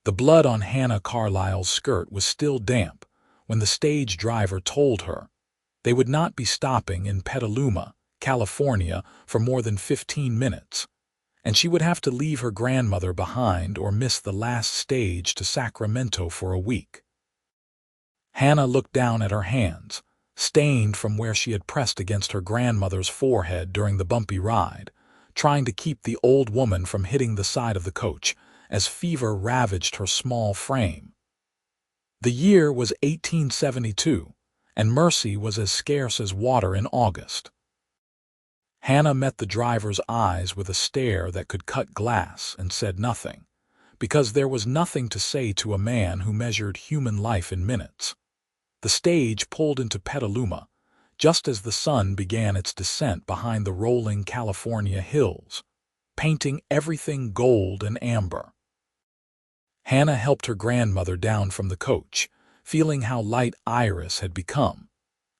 The blood on Hannah Carlisle's skirt was still damp when the stage driver told her they would not be stopping in Petaluma, California, for more than 15 minutes, and she would have to leave her grandmother behind or miss the last stage to Sacramento for a week. Hannah looked down at her hands, stained from where she had pressed against her grandmother's forehead during the bumpy ride, trying to keep the old woman from hitting the side of the coach as fever ravaged her small frame. The year was 1872, and mercy was as scarce as water in August. Hannah met the driver's eyes with a stare that could cut glass and said nothing, because there was nothing to say to a man who measured human life in minutes. The stage pulled into Petaluma, just as the sun began its descent behind the rolling California hills, painting everything gold and amber. Hannah helped her grandmother down from the coach, feeling how light Iris had become,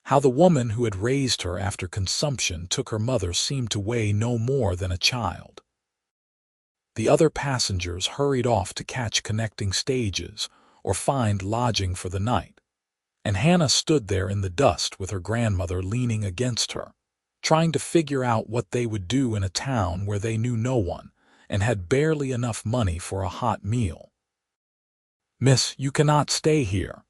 how the woman who had raised her after consumption took her mother seemed to weigh no more than a child. The other passengers hurried off to catch connecting stages or find lodging for the night, and Hannah stood there in the dust with her grandmother leaning against her, trying to figure out what they would do in a town where they knew no one and had barely enough money for a hot meal. "Miss, you cannot stay here."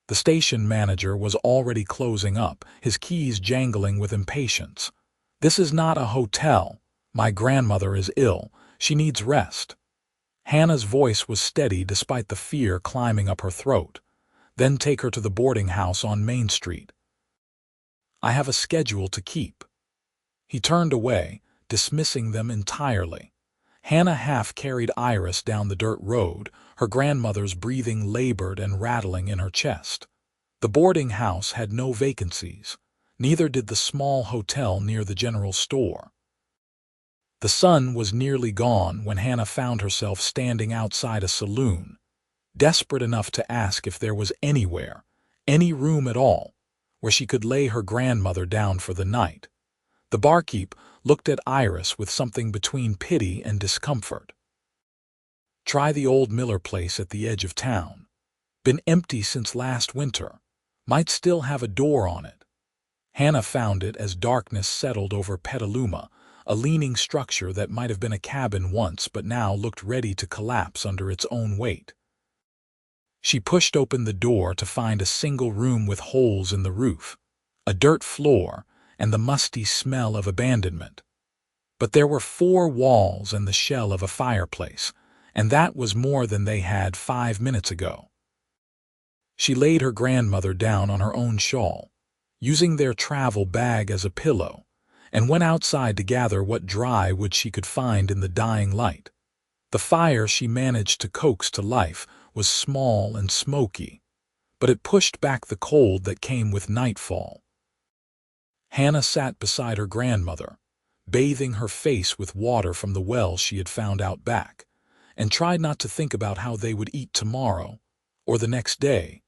The station manager was already closing up, his keys jangling with impatience. "This is not a hotel. My grandmother is ill. She needs rest." Hannah's voice was steady despite the fear climbing up her throat. "Then take her to the boarding house on Main Street." "I have a schedule to keep." He turned away, dismissing them entirely. Hannah half carried Iris down the dirt road, her grandmother's breathing labored and rattling in her chest. The boarding house had no vacancies, neither did the small hotel near the general store. The sun was nearly gone when Hannah found herself standing outside a saloon, desperate enough to ask if there was anywhere, any room at all, where she could lay her grandmother down for the night. The barkeep looked at Iris with something between pity and discomfort. "Try the old Miller place at the edge of town. Been empty since last winter. Might still have a door on it." Hannah found it as darkness settled over Petaluma, a leaning structure that might have been a cabin once but now looked ready to collapse under its own weight. She pushed open the door to find a single room with holes in the roof, a dirt floor, and the musty smell of abandonment. But there were 4 walls and the shell of a fireplace, and that was more than they had 5 minutes ago. She laid her grandmother down on her own shawl, using their travel bag as a pillow, and went outside to gather what dry wood she could find in the dying light. The fire she managed to coax to life was small and smoky, but it pushed back the cold that came with nightfall. Hannah sat beside her grandmother, bathing her face with water from the well she had found out back, and tried not to think about how they would eat tomorrow, or the next day,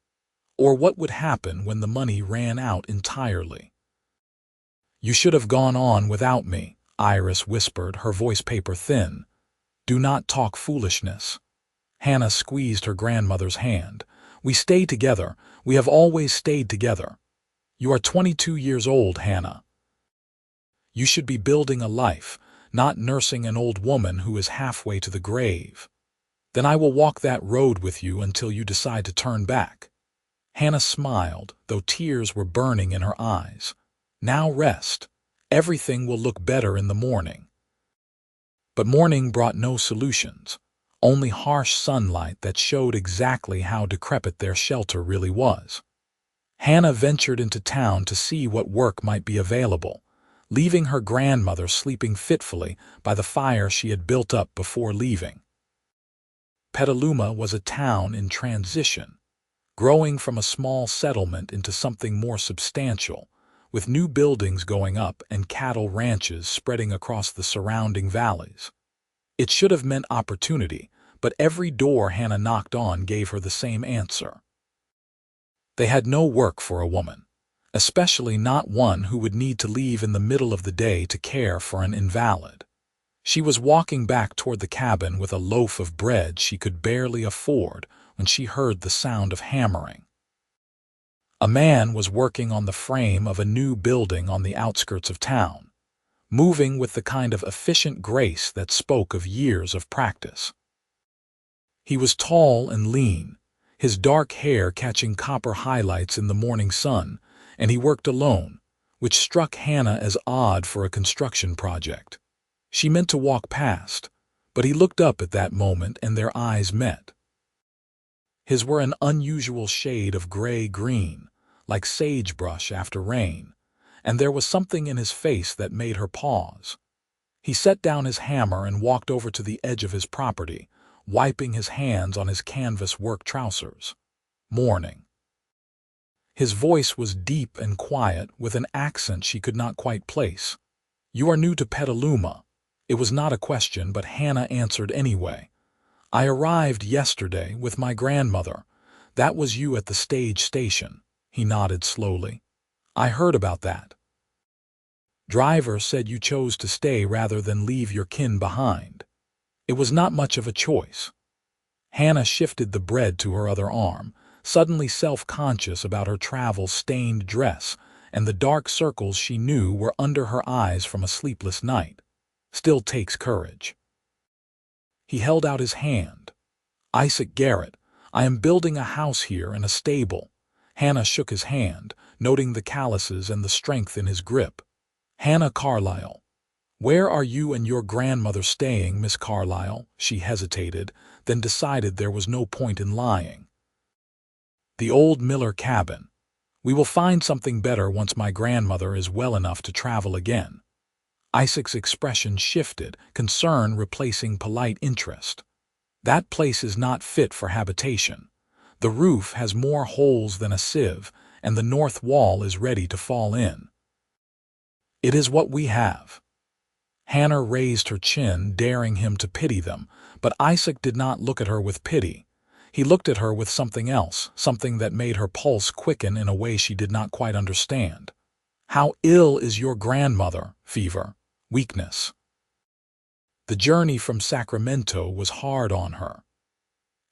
or what would happen when the money ran out entirely. "You should have gone on without me," Iris whispered, her voice paper thin. "Do not talk foolishness." Hannah squeezed her grandmother's hand. "We stay together. We have always stayed together. You are 22 years old, Hannah. You should be building a life, not nursing an old woman who is halfway to the grave. Then I will walk that road with you until you decide to turn back." Hannah smiled, though tears were burning in her eyes. "Now rest. Everything will look better in the morning." But morning brought no solutions, only harsh sunlight that showed exactly how decrepit their shelter really was. Hannah ventured into town to see what work might be available, leaving her grandmother sleeping fitfully by the fire she had built up before leaving. Petaluma was a town in transition, growing from a small settlement into something more substantial, with new buildings going up and cattle ranches spreading across the surrounding valleys. It should have meant opportunity, but every door Hannah knocked on gave her the same answer. They had no work for a woman, especially not one who would need to leave in the middle of the day to care for an invalid. She was walking back toward the cabin with a loaf of bread she could barely afford when she heard the sound of hammering. A man was working on the frame of a new building on the outskirts of town, moving with the kind of efficient grace that spoke of years of practice. He was tall and lean, his dark hair catching copper highlights in the morning sun, and he worked alone, which struck Hannah as odd for a construction project. She meant to walk past, but he looked up at that moment and their eyes met. His were an unusual shade of gray-green, like sagebrush after rain, and there was something in his face that made her pause. He set down his hammer and walked over to the edge of his property, wiping his hands on his canvas work trousers. Morning. His voice was deep and quiet, with an accent she could not quite place. "You are new to Petaluma." It was not a question, but Hannah answered anyway. "I arrived yesterday with my grandmother. That was you at the stage station." He nodded slowly. "I heard about that. Driver said you chose to stay rather than leave your kin behind." It was not much of a choice. Hannah shifted the bread to her other arm, suddenly self-conscious about her travel-stained dress and the dark circles she knew were under her eyes from a sleepless night. Still takes courage. He held out his hand. "Isaac Garrett, I am building a house here and a stable." Hannah shook his hand, noting the calluses and the strength in his grip. "Hannah Carlisle. Where are you and your grandmother staying, Miss Carlisle?" She hesitated, then decided there was no point in lying. "The old Miller cabin. We will find something better once my grandmother is well enough to travel again." Isaac's expression shifted, concern replacing polite interest. "That place is not fit for habitation. The roof has more holes than a sieve, and the north wall is ready to fall in." "It is what we have." Hannah raised her chin, daring him to pity them, but Isaac did not look at her with pity. He looked at her with something else, something that made her pulse quicken in a way she did not quite understand. "How ill is your grandmother?" "Fever. Weakness." The journey from Sacramento was hard on her.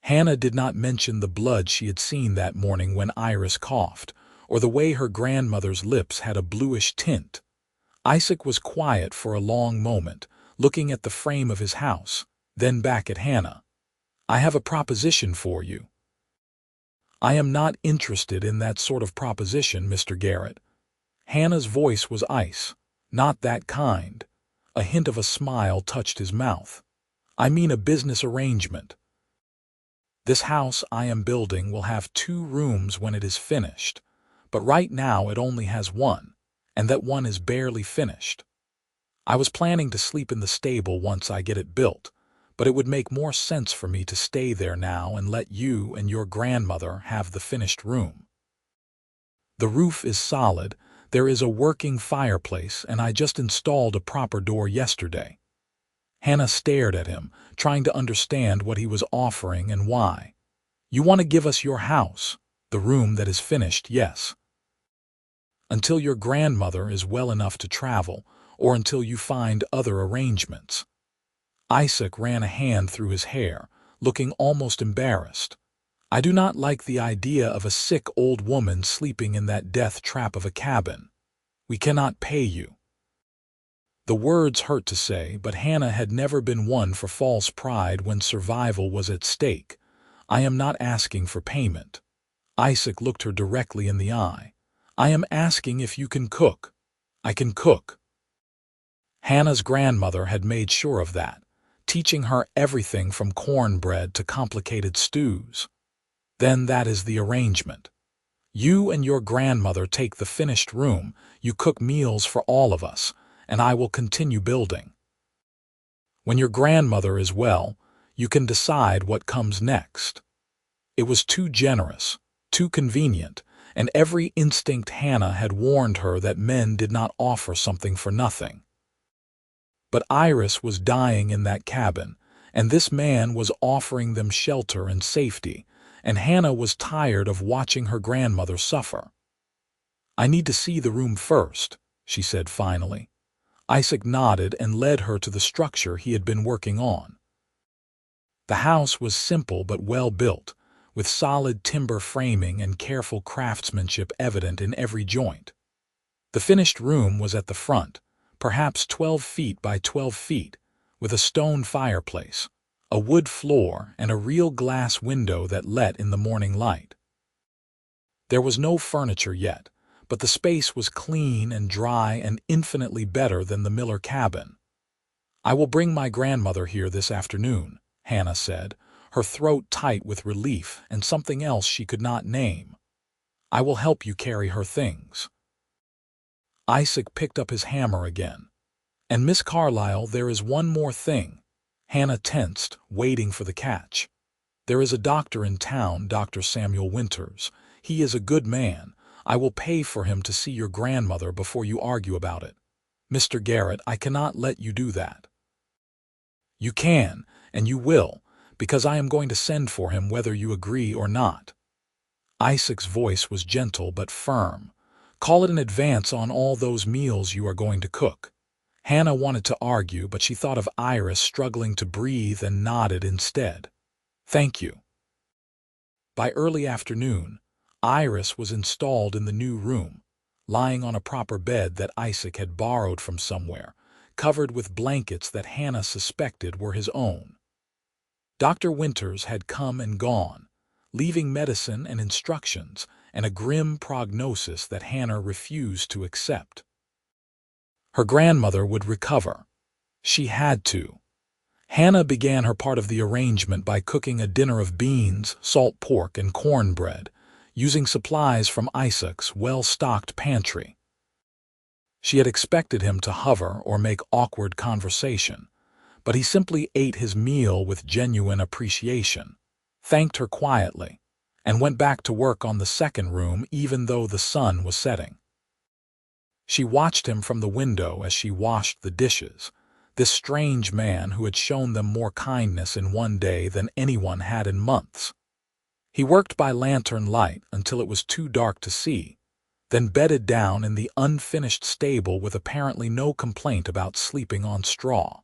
Hannah did not mention the blood she had seen that morning when Iris coughed, or the way her grandmother's lips had a bluish tint. Isaac was quiet for a long moment, looking at the frame of his house, then back at Hannah. "I have a proposition for you." "I am not interested in that sort of proposition, Mr. Garrett." Hannah's voice was ice. "Not that kind." A hint of a smile touched his mouth. "I mean a business arrangement. This house I am building will have 2 rooms when it is finished, but right now it only has 1, and that one is barely finished. I was planning to sleep in the stable once I get it built, but it would make more sense for me to stay there now and let you and your grandmother have the finished room. The roof is solid, there is a working fireplace, and I just installed a proper door yesterday." Hannah stared at him, trying to understand what he was offering and why. "You want to give us your house, the room that is finished, yes. Until your grandmother is well enough to travel, or until you find other arrangements." Isaac ran a hand through his hair, looking almost embarrassed. "I do not like the idea of a sick old woman sleeping in that death trap of a cabin. We cannot pay you." The words hurt to say, but Hannah had never been one for false pride when survival was at stake. "I am not asking for payment." Isaac looked her directly in the eye. "I am asking if you can cook." "I can cook." Hannah's grandmother had made sure of that, teaching her everything from cornbread to complicated stews. "Then that is the arrangement. You and your grandmother take the finished room, you cook meals for all of us, and I will continue building. When your grandmother is well, you can decide what comes next." It was too generous, too convenient, and every instinct Hannah had warned her that men did not offer something for nothing. But Iris was dying in that cabin, and this man was offering them shelter and safety, and Hannah was tired of watching her grandmother suffer. "I need to see the room first," she said finally. Isaac nodded and led her to the structure he had been working on. The house was simple but well built, with solid timber framing and careful craftsmanship evident in every joint. The finished room was at the front, perhaps 12 feet by 12 feet, with a stone fireplace, a wood floor, and a real glass window that let in the morning light. There was no furniture yet, but the space was clean and dry and infinitely better than the Miller cabin. "I will bring my grandmother here this afternoon," Hannah said, her throat tight with relief and something else she could not name. "I will help you carry her things." Isaac picked up his hammer again. "And Miss Carlisle, there is one more thing." Hannah tensed, waiting for the catch. "There is a doctor in town, Dr. Samuel Winters. He is a good man. I will pay for him to see your grandmother before you argue about it. Mr. Garrett, I cannot let you do that." "You can, and you will, because I am going to send for him whether you agree or not." Isaac's voice was gentle but firm. "Call it an advance on all those meals you are going to cook." Hannah wanted to argue, but she thought of Iris struggling to breathe and nodded instead. "Thank you." By early afternoon, Iris was installed in the new room, lying on a proper bed that Isaac had borrowed from somewhere, covered with blankets that Hannah suspected were his own. Dr. Winters had come and gone, leaving medicine and instructions and a grim prognosis that Hannah refused to accept. Her grandmother would recover. She had to. Hannah began her part of the arrangement by cooking a dinner of beans, salt pork, and cornbread, using supplies from Isaac's well-stocked pantry. She had expected him to hover or make awkward conversation, but he simply ate his meal with genuine appreciation, thanked her quietly, and went back to work on the second room even though the sun was setting. She watched him from the window as she washed the dishes, this strange man who had shown them more kindness in one day than anyone had in months. He worked by lantern light until it was too dark to see, then bedded down in the unfinished stable with apparently no complaint about sleeping on straw.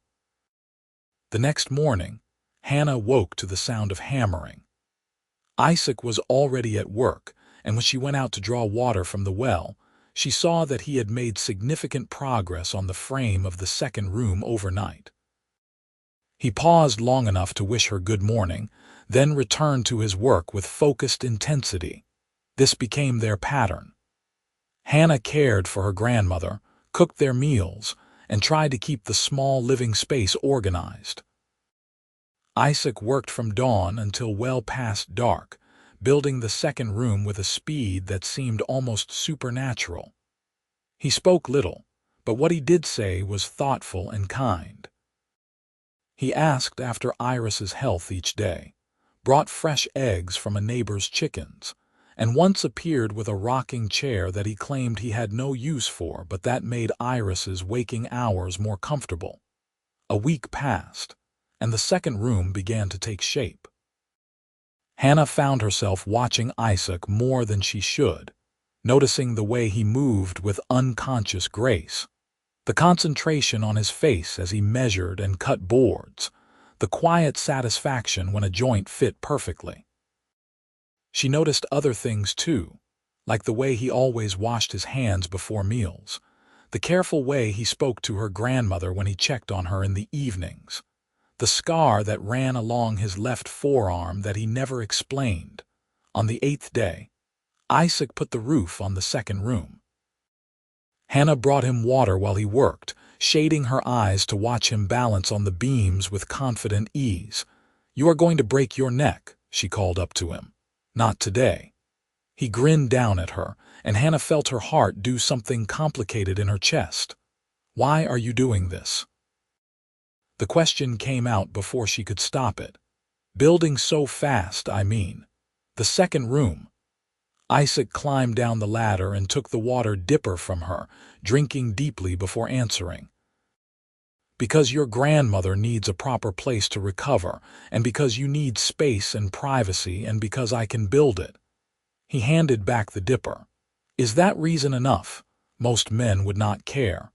The next morning, Hannah woke to the sound of hammering. Isaac was already at work, and when she went out to draw water from the well, she saw that he had made significant progress on the frame of the second room overnight. He paused long enough to wish her good morning, then returned to his work with focused intensity. This became their pattern. Hannah cared for her grandmother, cooked their meals, and tried to keep the small living space organized. Isaac worked from dawn until well past dark, building the second room with a speed that seemed almost supernatural. He spoke little, but what he did say was thoughtful and kind. He asked after Iris's health each day, brought fresh eggs from a neighbor's chickens, and once appeared with a rocking chair that he claimed he had no use for but that made Iris's waking hours more comfortable. A week passed, and the second room began to take shape. Hannah found herself watching Isaac more than she should, noticing the way he moved with unconscious grace, the concentration on his face as he measured and cut boards, the quiet satisfaction when a joint fit perfectly. She noticed other things too, like the way he always washed his hands before meals, the careful way he spoke to her grandmother when he checked on her in the evenings, the scar that ran along his left forearm that he never explained. On the 8th day, Isaac put the roof on the second room. Hannah brought him water while he worked, shading her eyes to watch him balance on the beams with confident ease. "You are going to break your neck," she called up to him. "Not today." He grinned down at her, and Hannah felt her heart do something complicated in her chest. "Why are you doing this?" The question came out before she could stop it. "Building so fast, I mean. The second room." Isaac climbed down the ladder and took the water dipper from her, drinking deeply before answering. "Because your grandmother needs a proper place to recover, and because you need space and privacy, and because I can build it." He handed back the dipper. "Is that reason enough? Most men would not care."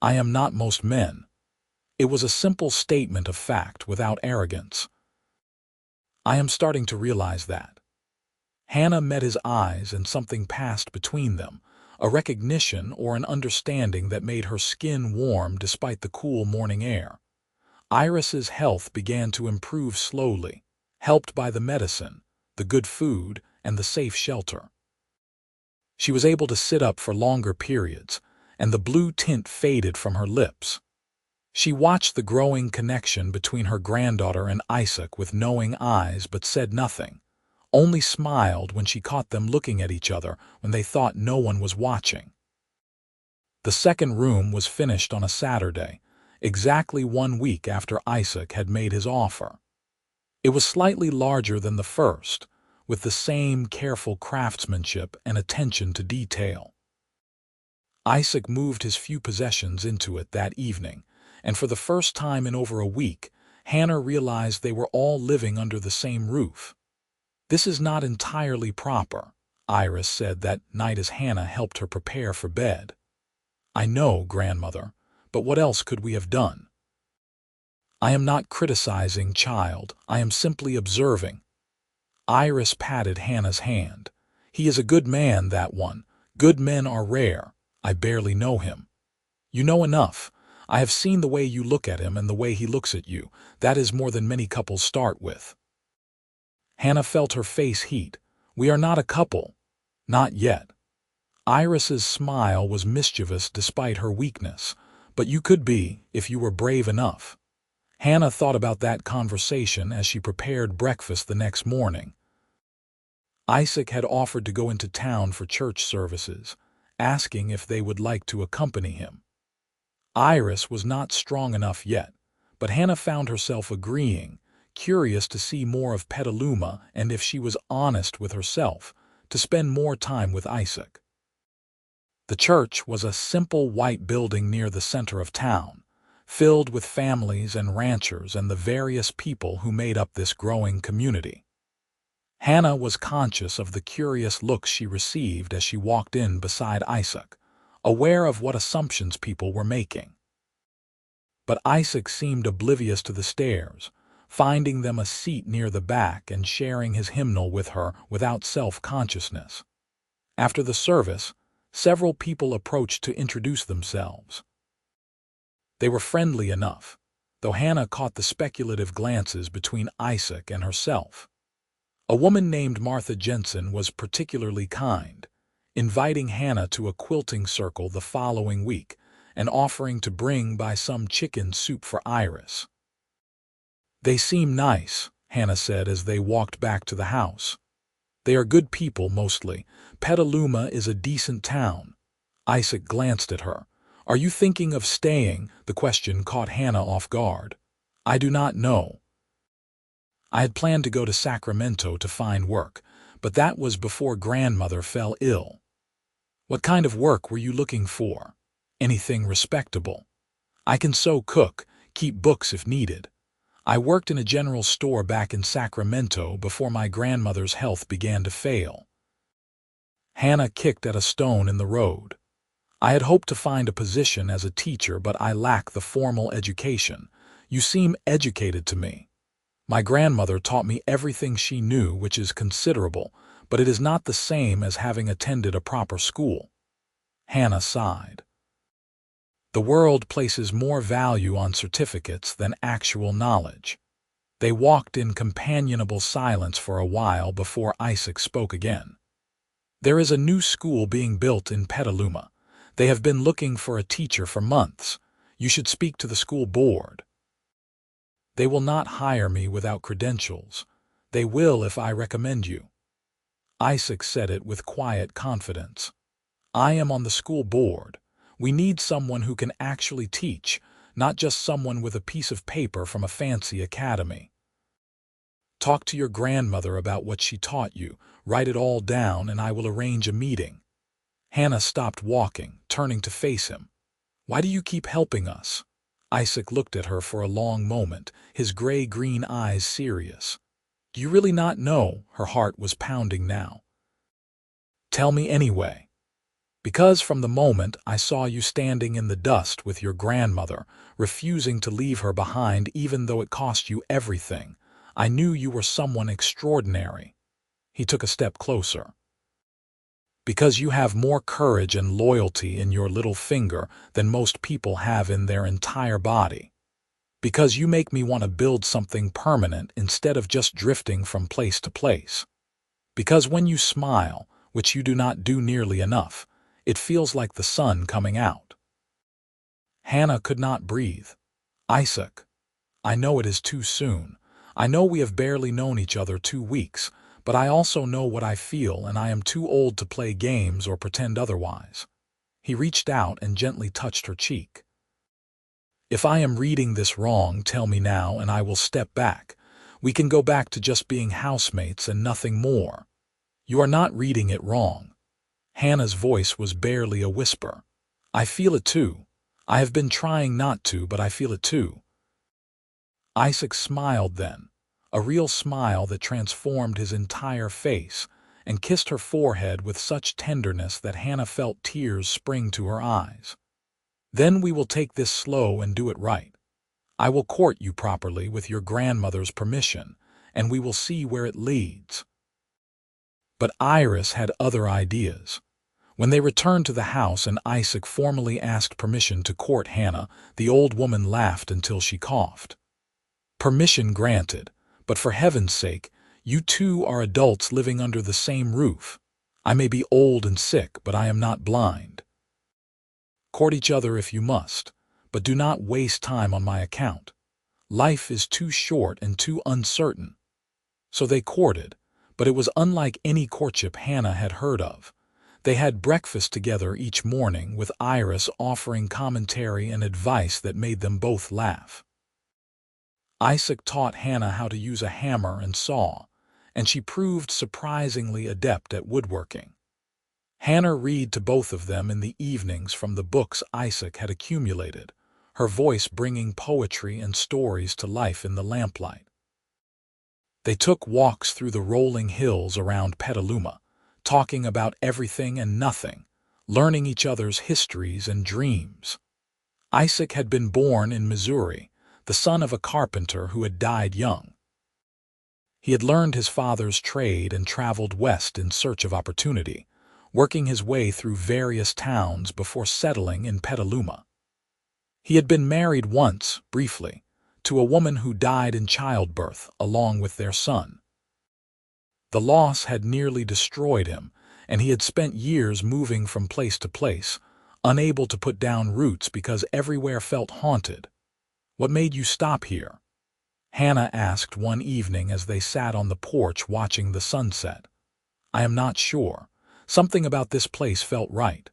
I am not most men. It was a simple statement of fact without arrogance. I am starting to realize that. Hannah met his eyes and something passed between them, a recognition or an understanding that made her skin warm despite the cool morning air. Iris's health began to improve slowly, helped by the medicine, the good food, and the safe shelter. She was able to sit up for longer periods, and the blue tint faded from her lips. She watched the growing connection between her granddaughter and Isaac with knowing eyes but said nothing, only smiled when she caught them looking at each other when they thought no one was watching. The second room was finished on a Saturday, exactly 1 week after Isaac had made his offer. It was slightly larger than the first, with the same careful craftsmanship and attention to detail. Isaac moved his few possessions into it that evening, and for the first time in over a week, Hannah realized they were all living under the same roof. "This is not entirely proper," Iris said that night as Hannah helped her prepare for bed. "I know, grandmother, but what else could we have done?" "I am not criticizing, child. I am simply observing." Iris patted Hannah's hand. "He is a good man, that one. Good men are rare. I barely know him." "You know enough. I have seen the way you look at him and the way he looks at you. That is more than many couples start with." Hannah felt her face heat. "We are not a couple. Not yet." Iris's smile was mischievous despite her weakness. "But you could be, if you were brave enough." Hannah thought about that conversation as she prepared breakfast the next morning. Isaac had offered to go into town for church services, asking if they would like to accompany him. Iris was not strong enough yet, but Hannah found herself agreeing, curious to see more of Petaluma and, if she was honest with herself, to spend more time with Isaac. The church was a simple white building near the center of town, filled with families and ranchers and the various people who made up this growing community. Hannah was conscious of the curious looks she received as she walked in beside Isaac, aware of what assumptions people were making. But Isaac seemed oblivious to the stares, finding them a seat near the back and sharing his hymnal with her without self-consciousness. After the service, several people approached to introduce themselves. They were friendly enough, though Hannah caught the speculative glances between Isaac and herself. A woman named Martha Jensen was particularly kind, inviting Hannah to a quilting circle the following week and offering to bring by some chicken soup for Iris. "They seem nice," Hannah said as they walked back to the house. "They are good people mostly. Petaluma is a decent town." Isaac glanced at her. "Are you thinking of staying?" The question caught Hannah off guard. "I do not know. I had planned to go to Sacramento to find work, but that was before grandmother fell ill." "What kind of work were you looking for?" "Anything respectable. I can sew, cook, keep books if needed. I worked in a general store back in Sacramento before my grandmother's health began to fail." Hannah kicked at a stone in the road. "I had hoped to find a position as a teacher, but I lack the formal education. You seem educated to me." "My grandmother taught me everything she knew, which is considerable, but it is not the same as having attended a proper school." Hannah sighed. "The world places more value on certificates than actual knowledge." They walked in companionable silence for a while before Isaac spoke again. "There is a new school being built in Petaluma. They have been looking for a teacher for months. You should speak to the school board." "They will not hire me without credentials. They will if I recommend you." Isaac said it with quiet confidence. "I am on the school board. We need someone who can actually teach, not just someone with a piece of paper from a fancy academy. Talk to your grandmother about what she taught you, write it all down, and I will arrange a meeting." Hannah stopped walking, turning to face him. "Why do you keep helping us?" Isaac looked at her for a long moment, his gray-green eyes serious. "Do you really not know?" Her heart was pounding now. "Tell me anyway." Because from the moment I saw you standing in the dust with your grandmother, refusing to leave her behind even though it cost you everything, I knew you were someone extraordinary." He took a step closer. "Because you have more courage and loyalty in your little finger than most people have in their entire body. Because you make me want to build something permanent instead of just drifting from place to place. Because when you smile, which you do not do nearly enough, it feels like the sun coming out." Hannah could not breathe. "Isaac, I know it is too soon. I know we have barely known each other 2 weeks, but I also know what I feel, and I am too old to play games or pretend otherwise." He reached out and gently touched her cheek. "If I am reading this wrong, tell me now and I will step back. We can go back to just being housemates and nothing more." "You are not reading it wrong." Hannah's voice was barely a whisper. "I feel it too. I have been trying not to, but I feel it too." Isaac smiled then, a real smile that transformed his entire face, and kissed her forehead with such tenderness that Hannah felt tears spring to her eyes. "Then we will take this slow and do it right. I will court you properly with your grandmother's permission, and we will see where it leads." But Iris had other ideas. When they returned to the house and Isaac formally asked permission to court Hannah, the old woman laughed until she coughed. "Permission granted, but for heaven's sake, you two are adults living under the same roof. I may be old and sick, but I am not blind. Court each other if you must, but do not waste time on my account. Life is too short and too uncertain." So they courted, but it was unlike any courtship Hannah had heard of. They had breakfast together each morning, with Iris offering commentary and advice that made them both laugh. Isaac taught Hannah how to use a hammer and saw, and she proved surprisingly adept at woodworking. Hannah read to both of them in the evenings from the books Isaac had accumulated, her voice bringing poetry and stories to life in the lamplight. They took walks through the rolling hills around Petaluma, talking about everything and nothing, learning each other's histories and dreams. Isaac had been born in Missouri, the son of a carpenter who had died young. He had learned his father's trade and traveled west in search of opportunity, working his way through various towns before settling in Petaluma. He had been married once, briefly, to a woman who died in childbirth along with their son. The loss had nearly destroyed him, and he had spent years moving from place to place, unable to put down roots because everywhere felt haunted. "What made you stop here?" Hannah asked one evening as they sat on the porch watching the sunset. "I am not sure. Something about this place felt right.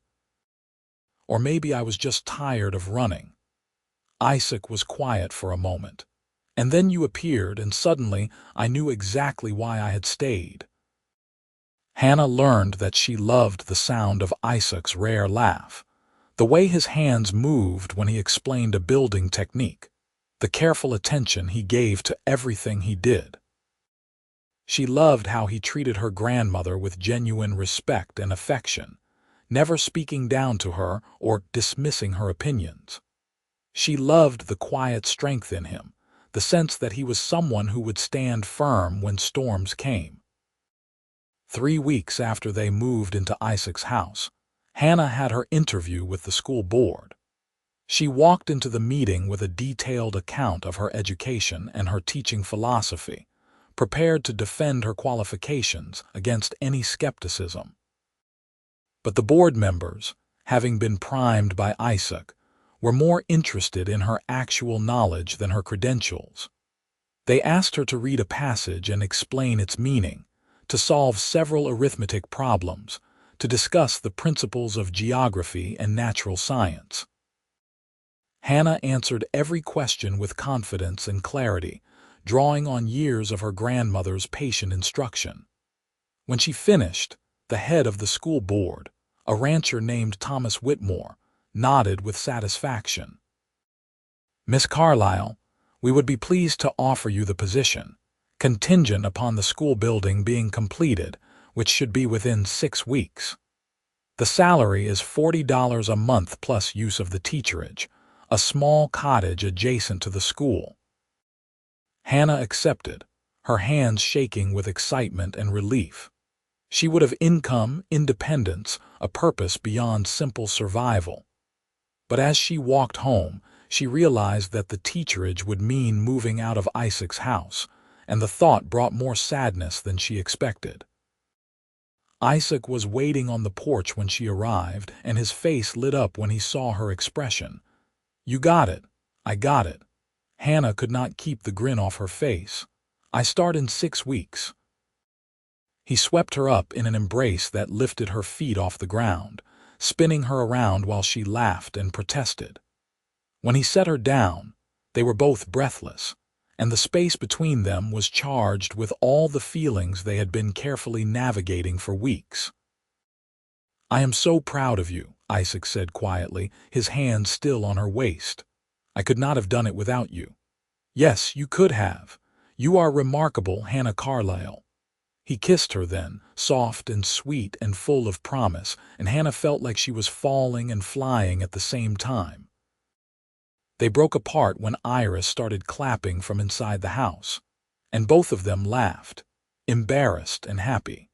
Or maybe I was just tired of running." Isaac was quiet for a moment. "And then you appeared, and suddenly I knew exactly why I had stayed." Hannah learned that she loved the sound of Isaac's rare laugh, the way his hands moved when he explained a building technique, the careful attention he gave to everything he did. She loved how he treated her grandmother with genuine respect and affection, never speaking down to her or dismissing her opinions. She loved the quiet strength in him, the sense that he was someone who would stand firm when storms came. 3 weeks after they moved into Isaac's house, Hannah had her interview with the school board. She walked into the meeting with a detailed account of her education and her teaching philosophy, prepared to defend her qualifications against any skepticism. But the board members, having been primed by Isaac, were more interested in her actual knowledge than her credentials. They asked her to read a passage and explain its meaning, to solve several arithmetic problems, to discuss the principles of geography and natural science. Hannah answered every question with confidence and clarity, drawing on years of her grandmother's patient instruction. When she finished, the head of the school board, a rancher named Thomas Whitmore, nodded with satisfaction. "Miss Carlisle, we would be pleased to offer you the position, contingent upon the school building being completed, which should be within 6 weeks." The salary is $40 a month plus use of the teacherage, a small cottage adjacent to the school. Hannah accepted, her hands shaking with excitement and relief. She would have income, independence, a purpose beyond simple survival. But as she walked home, she realized that the teacherage would mean moving out of Isaac's house, and the thought brought more sadness than she expected. Isaac was waiting on the porch when she arrived, and his face lit up when he saw her expression. "You got it. I got it." Hannah could not keep the grin off her face. "I start in 6 weeks." He swept her up in an embrace that lifted her feet off the ground, spinning her around while she laughed and protested. When he set her down, they were both breathless, and the space between them was charged with all the feelings they had been carefully navigating for weeks. "I am so proud of you," Isaac said quietly, his hand still on her waist. "I could not have done it without you." "Yes, you could have. You are remarkable, Hannah Carlisle." He kissed her then, soft and sweet and full of promise, and Hannah felt like she was falling and flying at the same time. They broke apart when Iris started clapping from inside the house, and both of them laughed, embarrassed and happy.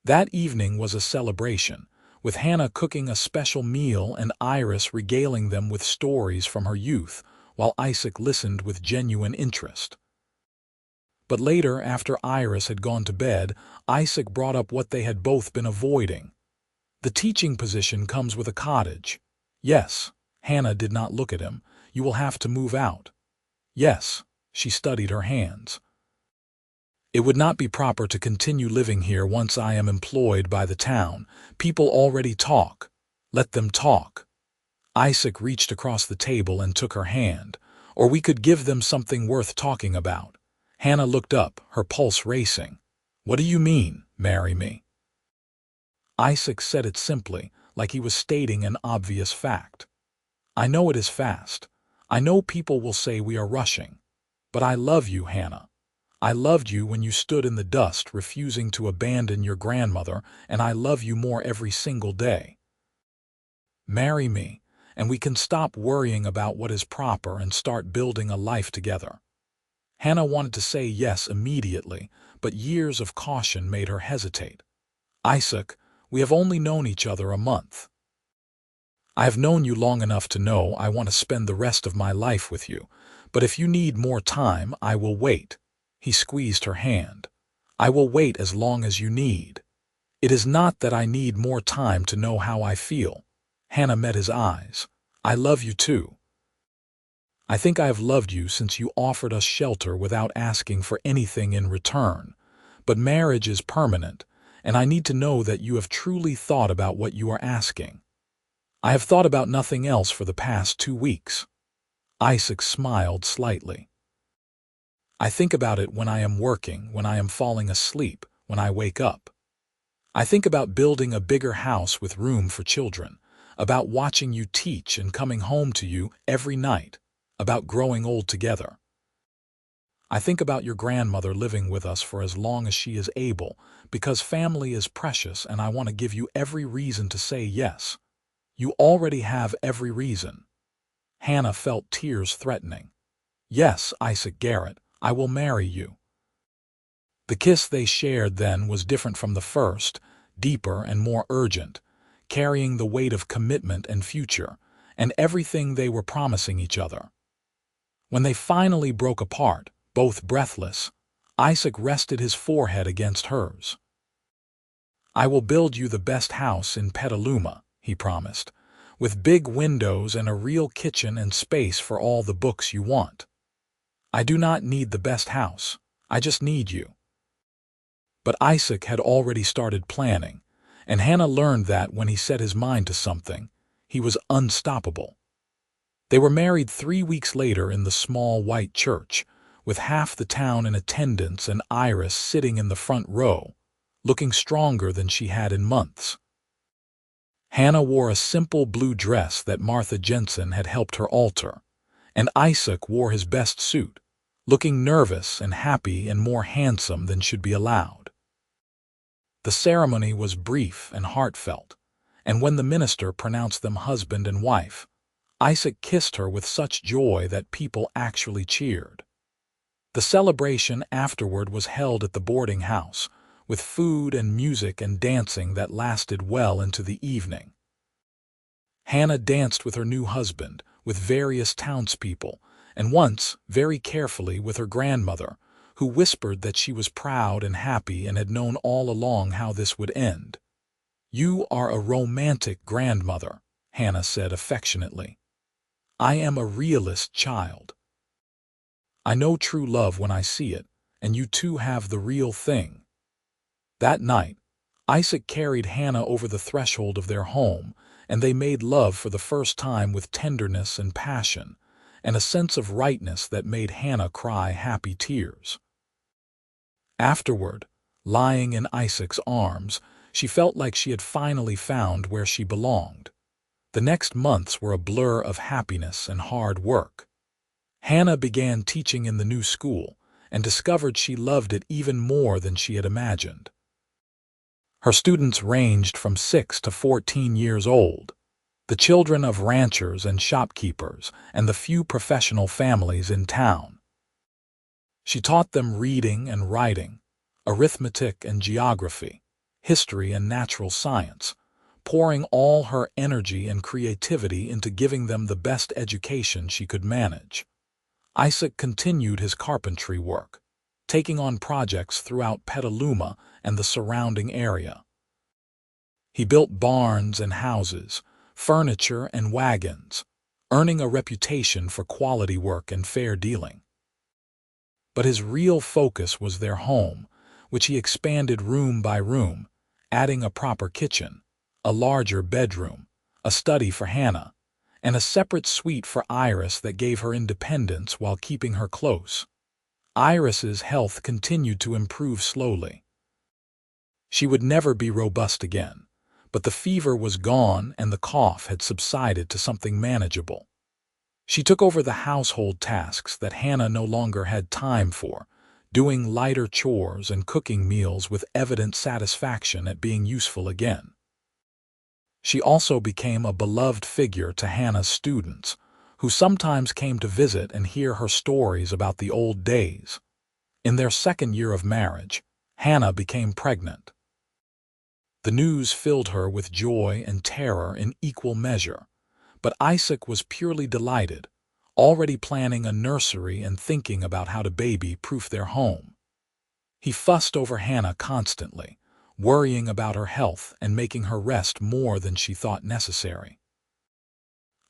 That evening was a celebration, with Hannah cooking a special meal and Iris regaling them with stories from her youth, while Isaac listened with genuine interest. But later, after Iris had gone to bed, Isaac brought up what they had both been avoiding. "The teaching position comes with a cottage." "Yes." Hannah did not look at him. "You will have to move out." "Yes." She studied her hands. "It would not be proper to continue living here once I am employed by the town. People already talk. Let them talk." Isaac reached across the table and took her hand. "Or we could give them something worth talking about." Hannah looked up, her pulse racing. "What do you mean, marry me?" Isaac said it simply, like he was stating an obvious fact. "I know it is fast. I know people will say we are rushing. But I love you, Hannah. I loved you when you stood in the dust refusing to abandon your grandmother, and I love you more every single day. Marry me, and we can stop worrying about what is proper and start building a life together." Hannah wanted to say yes immediately, but years of caution made her hesitate. "Isaac, we have only known each other a month. I have known you long enough to know I want to spend the rest of my life with you, but if you need more time, I will wait." He squeezed her hand. "I will wait as long as you need. It is not that I need more time to know how I feel." Hannah met his eyes. "I love you too. I think I have loved you since you offered us shelter without asking for anything in return. But marriage is permanent, and I need to know that you have truly thought about what you are asking." "I have thought about nothing else for the past 2 weeks." Isaac smiled slightly. "I think about it when I am working, when I am falling asleep, when I wake up. I think about building a bigger house with room for children, about watching you teach and coming home to you every night, about growing old together. I think about your grandmother living with us for as long as she is able, because family is precious and I want to give you every reason to say yes. You already have every reason." Hannah felt tears threatening. "Yes, Isaac Garrett, I will marry you." The kiss they shared then was different from the first, deeper and more urgent, carrying the weight of commitment and future, and everything they were promising each other. When they finally broke apart, both breathless, Isaac rested his forehead against hers. "I will build you the best house in Petaluma," he promised, "with big windows and a real kitchen and space for all the books you want. I do not need the best house, I just need you." But Isaac had already started planning, and Hannah learned that when he set his mind to something, he was unstoppable. They were married 3 weeks later in the small white church, with half the town in attendance and Iris sitting in the front row, looking stronger than she had in months. Hannah wore a simple blue dress that Martha Jensen had helped her alter, and Isaac wore his best suit, looking nervous and happy and more handsome than should be allowed. The ceremony was brief and heartfelt, and when the minister pronounced them husband and wife, Isaac kissed her with such joy that people actually cheered. The celebration afterward was held at the boarding house, with food and music and dancing that lasted well into the evening. Hannah danced with her new husband, with various townspeople, and once, very carefully, with her grandmother, who whispered that she was proud and happy and had known all along how this would end. "You are a romantic grandmother," Hannah said affectionately. "I am a realist child. I know true love when I see it, and you two have the real thing." That night, Isaac carried Hannah over the threshold of their home, and they made love for the first time with tenderness and passion, and a sense of rightness that made Hannah cry happy tears. Afterward, lying in Isaac's arms, she felt like she had finally found where she belonged. The next months were a blur of happiness and hard work. Hannah began teaching in the new school and discovered she loved it even more than she had imagined. Her students ranged from 6 to 14 years old, the children of ranchers and shopkeepers and the few professional families in town. She taught them reading and writing, arithmetic and geography, history and natural science, pouring all her energy and creativity into giving them the best education she could manage. Isaac continued his carpentry work, taking on projects throughout Petaluma and the surrounding area. He built barns and houses, furniture and wagons, earning a reputation for quality work and fair dealing. But his real focus was their home, which he expanded room by room, adding a proper kitchen, a larger bedroom, a study for Hannah, and a separate suite for Iris that gave her independence while keeping her close. Iris's health continued to improve slowly. She would never be robust again, but the fever was gone and the cough had subsided to something manageable. She took over the household tasks that Hannah no longer had time for, doing lighter chores and cooking meals with evident satisfaction at being useful again. She also became a beloved figure to Hannah's students, who sometimes came to visit and hear her stories about the old days. In their second year of marriage, Hannah became pregnant. The news filled her with joy and terror in equal measure, but Isaac was purely delighted, already planning a nursery and thinking about how to baby-proof their home. He fussed over Hannah constantly, worrying about her health and making her rest more than she thought necessary.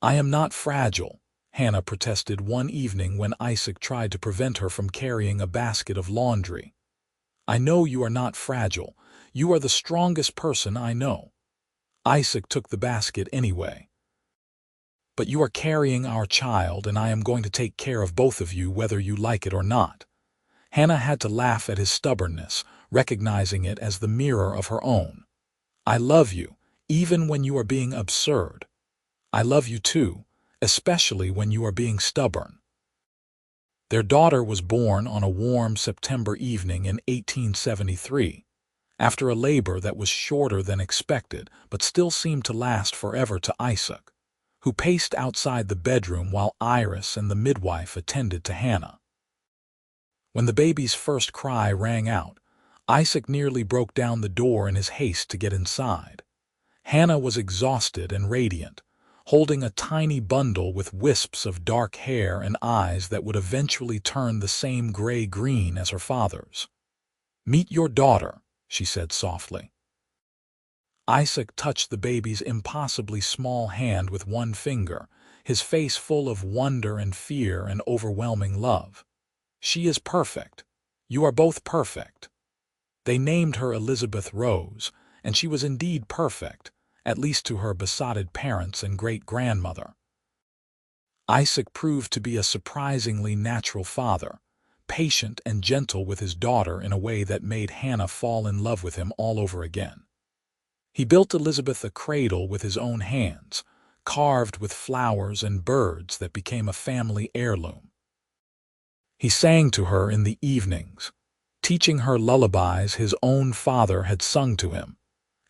"I am not fragile," Hannah protested one evening when Isaac tried to prevent her from carrying a basket of laundry. "I know you are not fragile. You are the strongest person I know." Isaac took the basket anyway. "But you are carrying our child, and I am going to take care of both of you whether you like it or not." Hannah had to laugh at his stubbornness, recognizing it as the mirror of her own. "I love you, even when you are being absurd. I love you too, especially when you are being stubborn." Their daughter was born on a warm September evening in 1873, after a labor that was shorter than expected but still seemed to last forever to Isaac, who paced outside the bedroom while Iris and the midwife attended to Hannah. When the baby's first cry rang out, Isaac nearly broke down the door in his haste to get inside. Hannah was exhausted and radiant, holding a tiny bundle with wisps of dark hair and eyes that would eventually turn the same gray-green as her father's. "Meet your daughter," she said softly. Isaac touched the baby's impossibly small hand with one finger, his face full of wonder and fear and overwhelming love. "She is perfect. You are both perfect." They named her Elizabeth Rose, and she was indeed perfect, at least to her besotted parents and great-grandmother. Isaac proved to be a surprisingly natural father, patient and gentle with his daughter in a way that made Hannah fall in love with him all over again. He built Elizabeth a cradle with his own hands, carved with flowers and birds that became a family heirloom. He sang to her in the evenings, teaching her lullabies his own father had sung to him,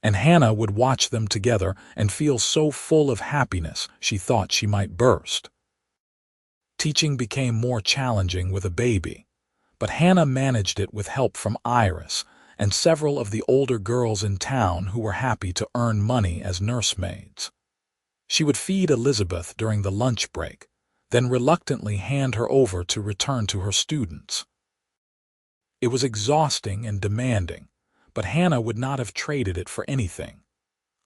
and Hannah would watch them together and feel so full of happiness she thought she might burst. Teaching became more challenging with a baby, but Hannah managed it with help from Iris and several of the older girls in town who were happy to earn money as nursemaids. She would feed Elizabeth during the lunch break, then reluctantly hand her over to return to her students. It was exhausting and demanding, but Hannah would not have traded it for anything.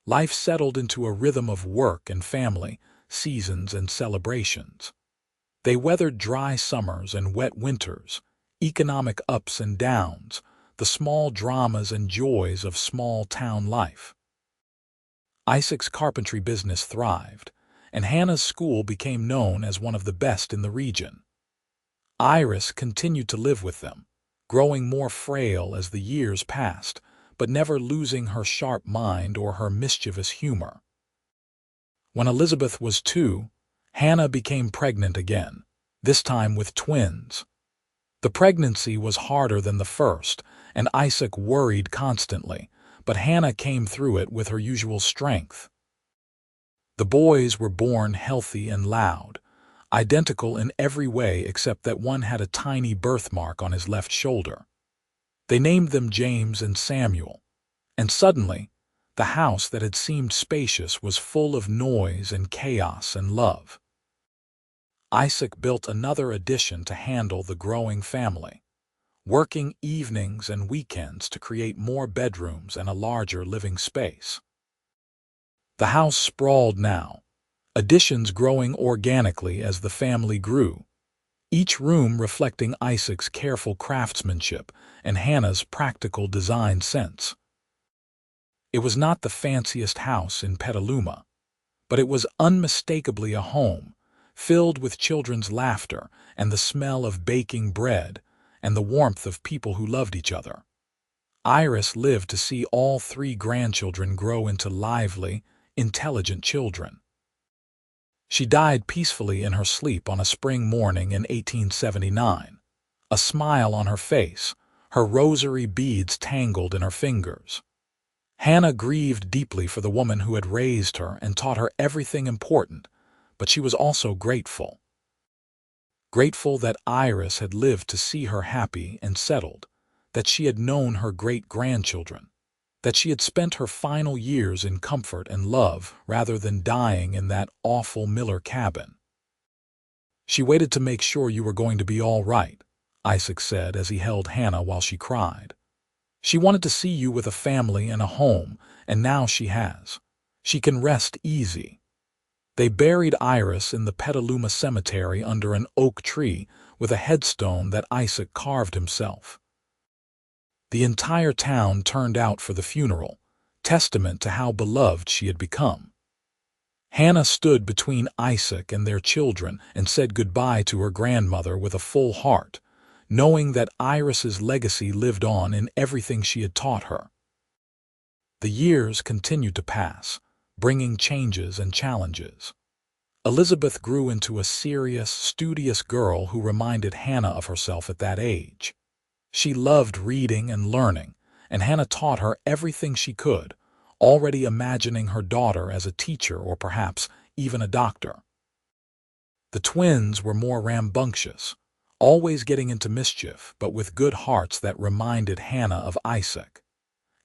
Life settled into a rhythm of work and family, seasons and celebrations. They weathered dry summers and wet winters, economic ups and downs, the small dramas and joys of small-town life. Isaac's carpentry business thrived, and Hannah's school became known as one of the best in the region. Iris continued to live with them, growing more frail as the years passed, but never losing her sharp mind or her mischievous humor. When Elizabeth was 2, Hannah became pregnant again, this time with twins. The pregnancy was harder than the first, and Isaac worried constantly, but Hannah came through it with her usual strength. The boys were born healthy and loud, identical in every way except that one had a tiny birthmark on his left shoulder. They named them James and Samuel, and suddenly, the house that had seemed spacious was full of noise and chaos and love. Isaac built another addition to handle the growing family, working evenings and weekends to create more bedrooms and a larger living space. The house sprawled now, additions growing organically as the family grew, each room reflecting Isaac's careful craftsmanship and Hannah's practical design sense. It was not the fanciest house in Petaluma, but it was unmistakably a home, filled with children's laughter and the smell of baking bread and the warmth of people who loved each other. Iris lived to see all 3 grandchildren grow into lively, intelligent children. She died peacefully in her sleep on a spring morning in 1879, a smile on her face, her rosary beads tangled in her fingers. Hannah grieved deeply for the woman who had raised her and taught her everything important, but she was also grateful. Grateful that Iris had lived to see her happy and settled, that she had known her great-grandchildren, that she had spent her final years in comfort and love rather than dying in that awful Miller cabin. "She waited to make sure you were going to be all right," Isaac said as he held Hannah while she cried. "She wanted to see you with a family and a home, and now she has. She can rest easy." They buried Iris in the Petaluma cemetery under an oak tree with a headstone that Isaac carved himself. The entire town turned out for the funeral, testament to how beloved she had become. Hannah stood between Isaac and their children and said goodbye to her grandmother with a full heart, knowing that Iris's legacy lived on in everything she had taught her. The years continued to pass, bringing changes and challenges. Elizabeth grew into a serious, studious girl who reminded Hannah of herself at that age. She loved reading and learning, and Hannah taught her everything she could, already imagining her daughter as a teacher or perhaps even a doctor. The twins were more rambunctious, always getting into mischief, but with good hearts that reminded Hannah of Isaac.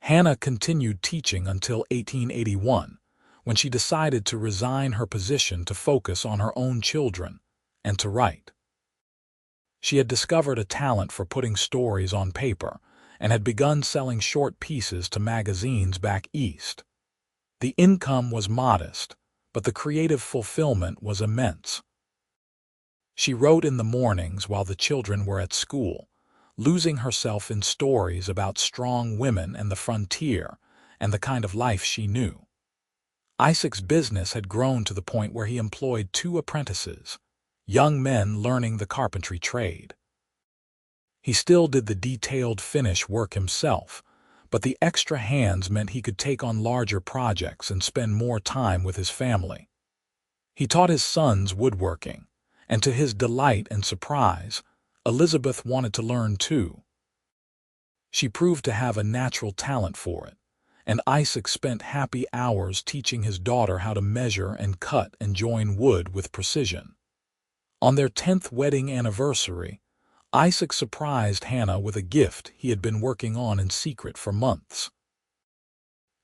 Hannah continued teaching until 1881, when she decided to resign her position to focus on her own children and to write. She had discovered a talent for putting stories on paper and had begun selling short pieces to magazines back east. The income was modest, but the creative fulfillment was immense. She wrote in the mornings while the children were at school, losing herself in stories about strong women and the frontier and the kind of life she knew. Isaac's business had grown to the point where he employed 2 apprentices, young men learning the carpentry trade. He still did the detailed finish work himself, but the extra hands meant he could take on larger projects and spend more time with his family. He taught his sons woodworking, and to his delight and surprise, Elizabeth wanted to learn too. She proved to have a natural talent for it, and Isaac spent happy hours teaching his daughter how to measure and cut and join wood with precision. On their 10th wedding anniversary, Isaac surprised Hannah with a gift he had been working on in secret for months.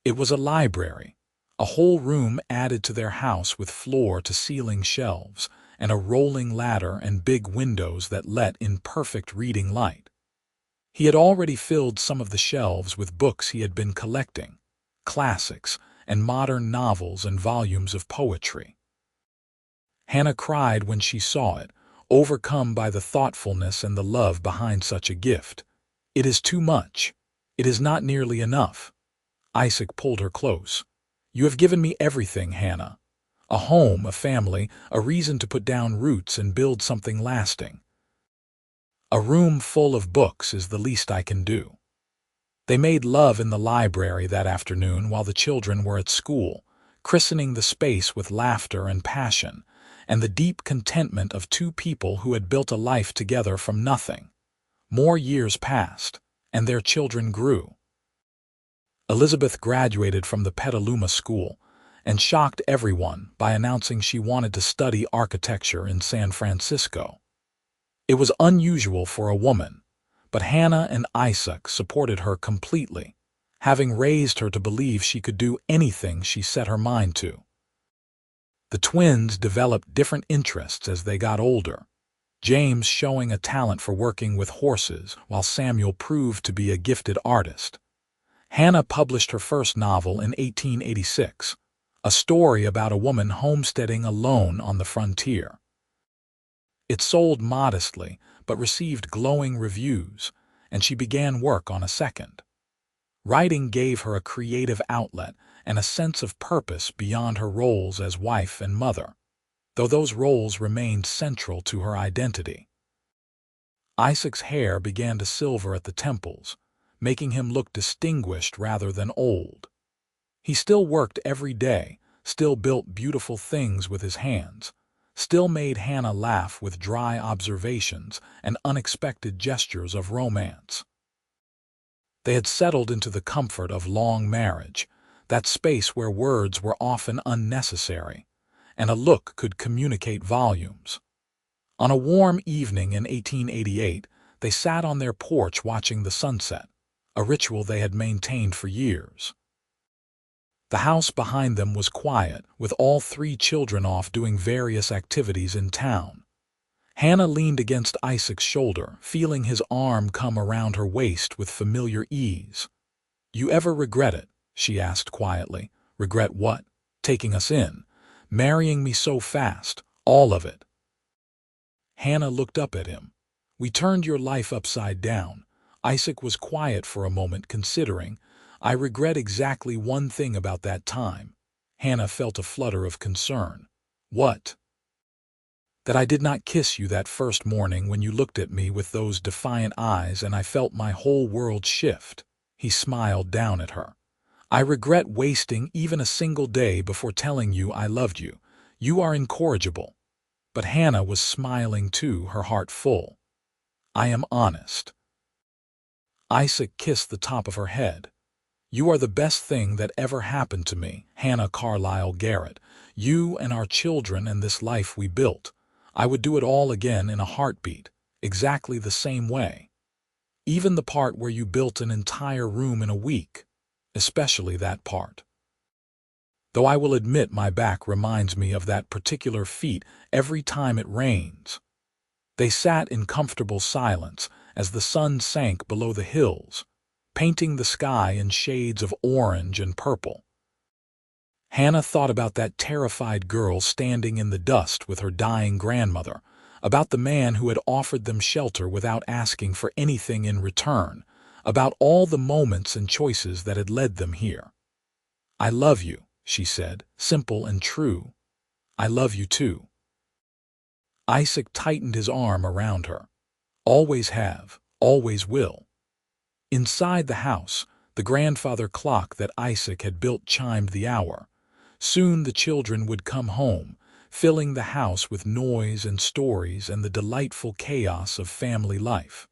It was a library, a whole room added to their house with floor-to-ceiling shelves and a rolling ladder and big windows that let in perfect reading light. He had already filled some of the shelves with books he had been collecting, classics and modern novels and volumes of poetry. Hannah cried when she saw it, overcome by the thoughtfulness and the love behind such a gift. "It is too much. It is not nearly enough." Isaac pulled her close. "You have given me everything, Hannah. A home, a family, a reason to put down roots and build something lasting. A room full of books is the least I can do." They made love in the library that afternoon while the children were at school, christening the space with laughter and passion, and the deep contentment of two people who had built a life together from nothing. More years passed, and their children grew. Elizabeth graduated from the Petaluma School and shocked everyone by announcing she wanted to study architecture in San Francisco. It was unusual for a woman, but Hannah and Isaac supported her completely, having raised her to believe she could do anything she set her mind to. The twins developed different interests as they got older, James showing a talent for working with horses while Samuel proved to be a gifted artist. Hannah published her first novel in 1886, a story about a woman homesteading alone on the frontier. It sold modestly, but received glowing reviews, and she began work on a second. Writing gave her a creative outlet and a sense of purpose beyond her roles as wife and mother, though those roles remained central to her identity. Isaac's hair began to silver at the temples, making him look distinguished rather than old. He still worked every day, still built beautiful things with his hands, still made Hannah laugh with dry observations and unexpected gestures of romance. They had settled into the comfort of long marriage, that space where words were often unnecessary, and a look could communicate volumes. On a warm evening in 1888, they sat on their porch watching the sunset, a ritual they had maintained for years. The house behind them was quiet, with all three children off doing various activities in town. Hannah leaned against Isaac's shoulder, feeling his arm come around her waist with familiar ease. "You ever regret it?" she asked quietly. "Regret what?" "Taking us in. Marrying me so fast. All of it." Hannah looked up at him. "We turned your life upside down." Isaac was quiet for a moment, considering. "I regret exactly one thing about that time." Hannah felt a flutter of concern. "What?" "That I did not kiss you that first morning when you looked at me with those defiant eyes and I felt my whole world shift." He smiled down at her. "I regret wasting even a single day before telling you I loved you. You are incorrigible." But Hannah was smiling too, her heart full. "I am honest." Isaac kissed the top of her head. "You are the best thing that ever happened to me, Hannah Carlisle Garrett. You and our children and this life we built. I would do it all again in a heartbeat, exactly the same way. Even the part where you built an entire room in a week, especially that part. Though I will admit my back reminds me of that particular feat every time it rains." They sat in comfortable silence as the sun sank below the hills, painting the sky in shades of orange and purple. Hannah thought about that terrified girl standing in the dust with her dying grandmother, about the man who had offered them shelter without asking for anything in return, about all the moments and choices that had led them here. "I love you," she said, simple and true. "I love you too." Isaac tightened his arm around her. "Always have, always will." Inside the house, the grandfather clock that Isaac had built chimed the hour. Soon the children would come home, filling the house with noise and stories and the delightful chaos of family life.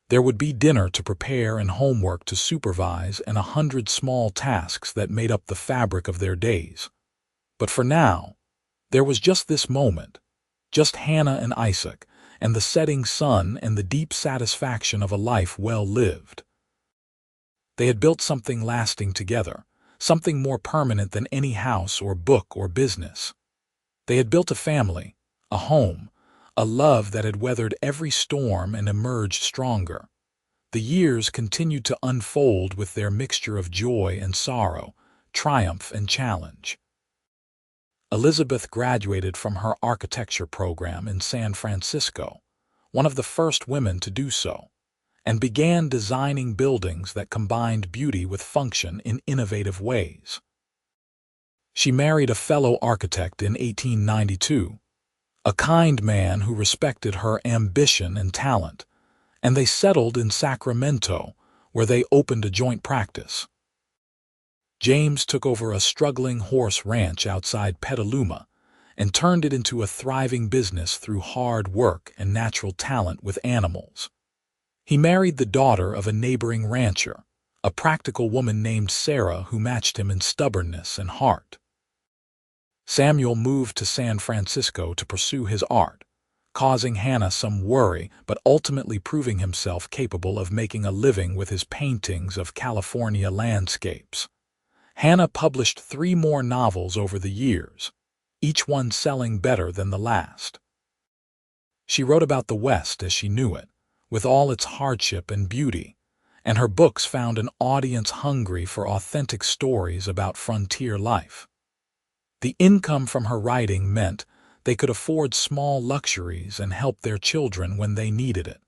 There would be dinner to prepare and homework to supervise and 100 small tasks that made up the fabric of their days. But for now, there was just this moment, just Hannah and Isaac, and the setting sun and the deep satisfaction of a life well lived. They had built something lasting together, something more permanent than any house or book or business. They had built a family, a home, a love that had weathered every storm and emerged stronger. The years continued to unfold with their mixture of joy and sorrow, triumph and challenge. Elizabeth graduated from her architecture program in San Francisco, one of the first women to do so, and began designing buildings that combined beauty with function in innovative ways. She married a fellow architect in 1892, a kind man who respected her ambition and talent, and they settled in Sacramento, where they opened a joint practice. James took over a struggling horse ranch outside Petaluma and turned it into a thriving business through hard work and natural talent with animals. He married the daughter of a neighboring rancher, a practical woman named Sarah who matched him in stubbornness and heart. Samuel moved to San Francisco to pursue his art, causing Hannah some worry but ultimately proving himself capable of making a living with his paintings of California landscapes. Hannah published 3 more novels over the years, each one selling better than the last. She wrote about the West as she knew it, with all its hardship and beauty, and her books found an audience hungry for authentic stories about frontier life. The income from her writing meant they could afford small luxuries and help their children when they needed it.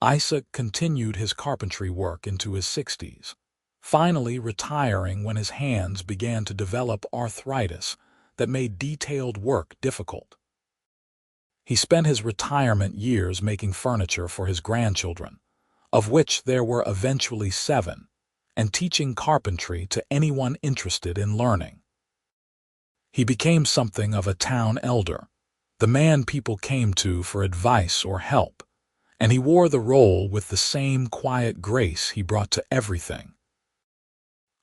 Isaac continued his carpentry work into his 60s, finally retiring when his hands began to develop arthritis that made detailed work difficult. He spent his retirement years making furniture for his grandchildren, of which there were eventually 7, and teaching carpentry to anyone interested in learning. He became something of a town elder, the man people came to for advice or help, and he wore the role with the same quiet grace he brought to everything.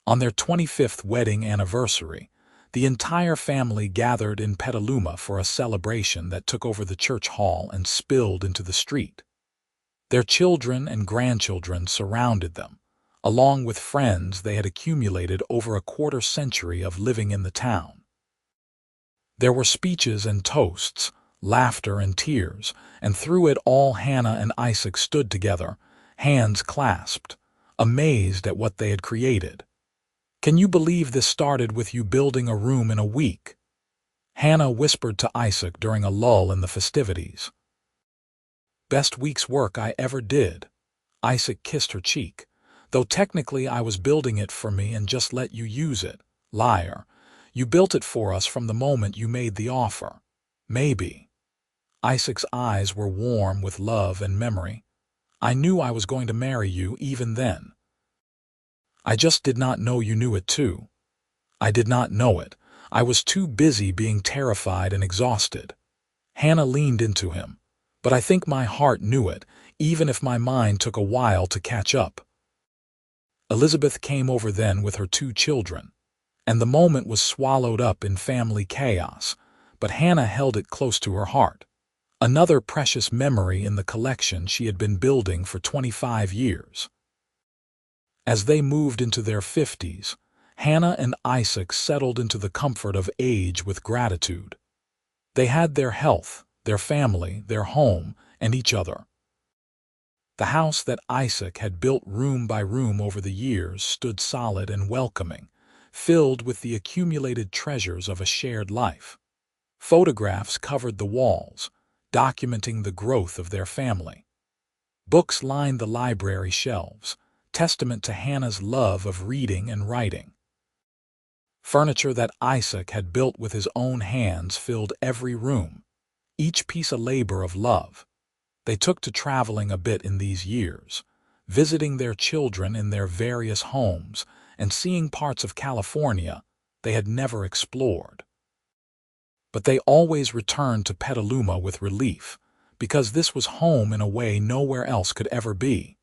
On their 25th wedding anniversary, the entire family gathered in Petaluma for a celebration that took over the church hall and spilled into the street. Their children and grandchildren surrounded them, along with friends they had accumulated over a quarter-century of living in the town. There were speeches and toasts, laughter and tears, and through it all Hannah and Isaac stood together, hands clasped, amazed at what they had created. "Can you believe this started with you building a room in a week?" Hannah whispered to Isaac during a lull in the festivities. "Best week's work I ever did." Isaac kissed her cheek. "Though technically I was building it for me and just let you use it. Liar. You built it for us from the moment you made the offer." "Maybe." Isaac's eyes were warm with love and memory. "I knew I was going to marry you even then. I just did not know you knew it too." "I did not know it. I was too busy being terrified and exhausted." Hannah leaned into him. "But I think my heart knew it, even if my mind took a while to catch up." Elizabeth came over then with her 2 children, and the moment was swallowed up in family chaos, but Hannah held it close to her heart. Another precious memory in the collection she had been building for 25 years. As they moved into their 50s, Hannah and Isaac settled into the comfort of age with gratitude. They had their health, their family, their home, and each other. The house that Isaac had built room by room over the years stood solid and welcoming, filled with the accumulated treasures of a shared life. Photographs covered the walls, documenting the growth of their family. Books lined the library shelves, testament to Hannah's love of reading and writing. Furniture that Isaac had built with his own hands filled every room, each piece a labor of love. They took to traveling a bit in these years, visiting their children in their various homes and seeing parts of California they had never explored. But they always returned to Petaluma with relief, because this was home in a way nowhere else could ever be.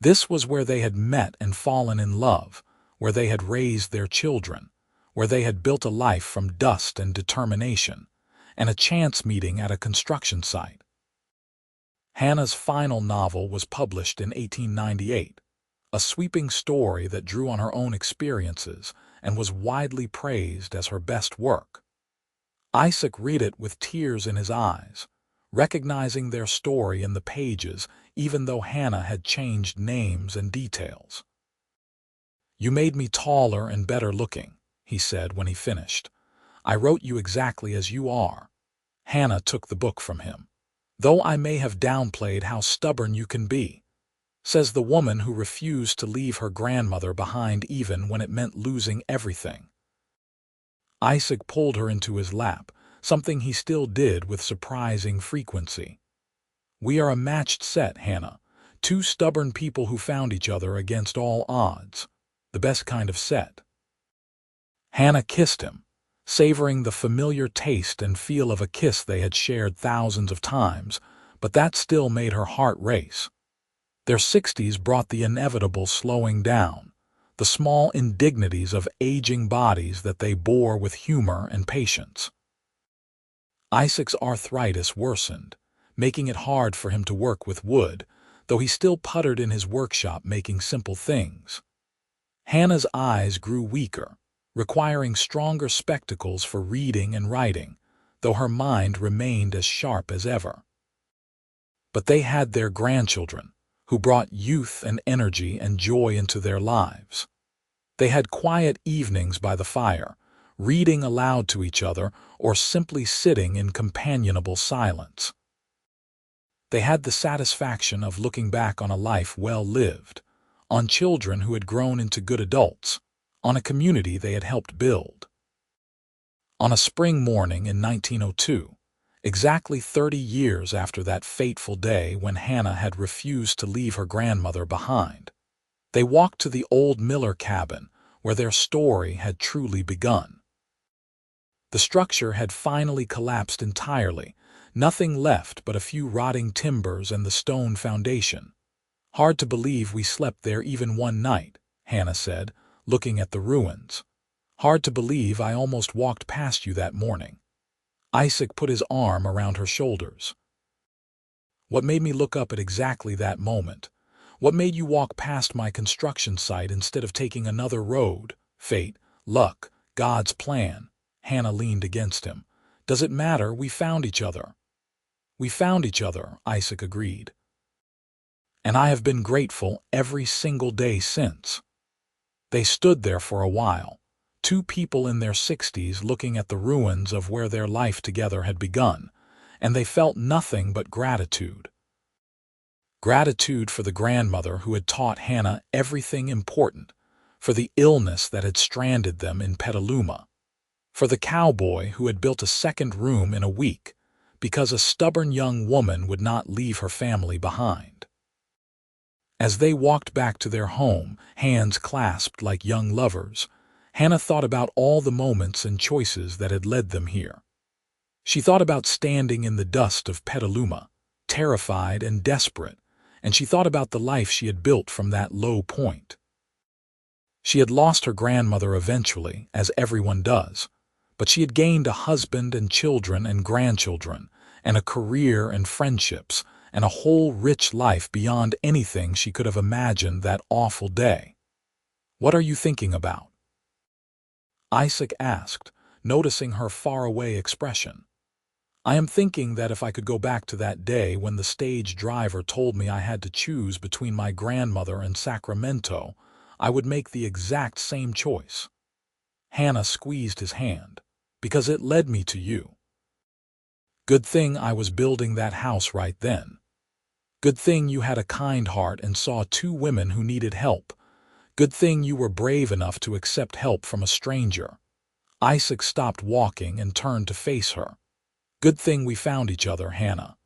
This was where they had met and fallen in love, where they had raised their children, where they had built a life from dust and determination, and a chance meeting at a construction site. Hannah's final novel was published in 1898, a sweeping story that drew on her own experiences and was widely praised as her best work. Isaac read it with tears in his eyes, recognizing their story in the pages even though Hannah had changed names and details. "You made me taller and better looking," he said when he finished. "I wrote you exactly as you are." Hannah took the book from him. "Though I may have downplayed how stubborn you can be," says the woman who refused to leave her grandmother behind even when it meant losing everything. Isaac pulled her into his lap, something he still did with surprising frequency. "We are a matched set, Hannah. Two stubborn people who found each other against all odds. The best kind of set." Hannah kissed him, savoring the familiar taste and feel of a kiss they had shared thousands of times, but that still made her heart race. Their 60s brought the inevitable slowing down, the small indignities of aging bodies that they bore with humor and patience. Isaac's arthritis worsened, making it hard for him to work with wood, though he still puttered in his workshop making simple things. Hannah's eyes grew weaker, requiring stronger spectacles for reading and writing, though her mind remained as sharp as ever. But they had their grandchildren, who brought youth and energy and joy into their lives. They had quiet evenings by the fire, reading aloud to each other or simply sitting in companionable silence. They had the satisfaction of looking back on a life well lived, on children who had grown into good adults, on a community they had helped build. On a spring morning in 1902, exactly 30 years after that fateful day when Hannah had refused to leave her grandmother behind, they walked to the old Miller cabin where their story had truly begun. The structure had finally collapsed entirely, nothing left but a few rotting timbers and the stone foundation. "Hard to believe we slept there even one night," Hannah said, looking at the ruins. "Hard to believe I almost walked past you that morning." Isaac put his arm around her shoulders. "What made me look up at exactly that moment? What made you walk past my construction site instead of taking another road? Fate, luck, God's plan." Hannah leaned against him. "Does it matter? We found each other." "We found each other," Isaac agreed. "And I have been grateful every single day since." They stood there for a while, two people in their 60s looking at the ruins of where their life together had begun, and they felt nothing but gratitude. Gratitude for the grandmother who had taught Hannah everything important, for the illness that had stranded them in Petaluma, for the cowboy who had built a second room in a week because a stubborn young woman would not leave her family behind. As they walked back to their home, hands clasped like young lovers, Hannah thought about all the moments and choices that had led them here. She thought about standing in the dust of Petaluma, terrified and desperate, and she thought about the life she had built from that low point. She had lost her grandmother eventually, as everyone does, but she had gained a husband and children and grandchildren, and a career and friendships, and a whole rich life beyond anything she could have imagined that awful day. "What are you thinking about?" Isaac asked, noticing her faraway expression. "I am thinking that if I could go back to that day when the stage driver told me I had to choose between my grandmother and Sacramento, I would make the exact same choice." Hannah squeezed his hand. "Because it led me to you. Good thing I was building that house right then. Good thing you had a kind heart and saw two women who needed help. Good thing you were brave enough to accept help from a stranger." Isaac stopped walking and turned to face her. "Good thing we found each other, Hannah.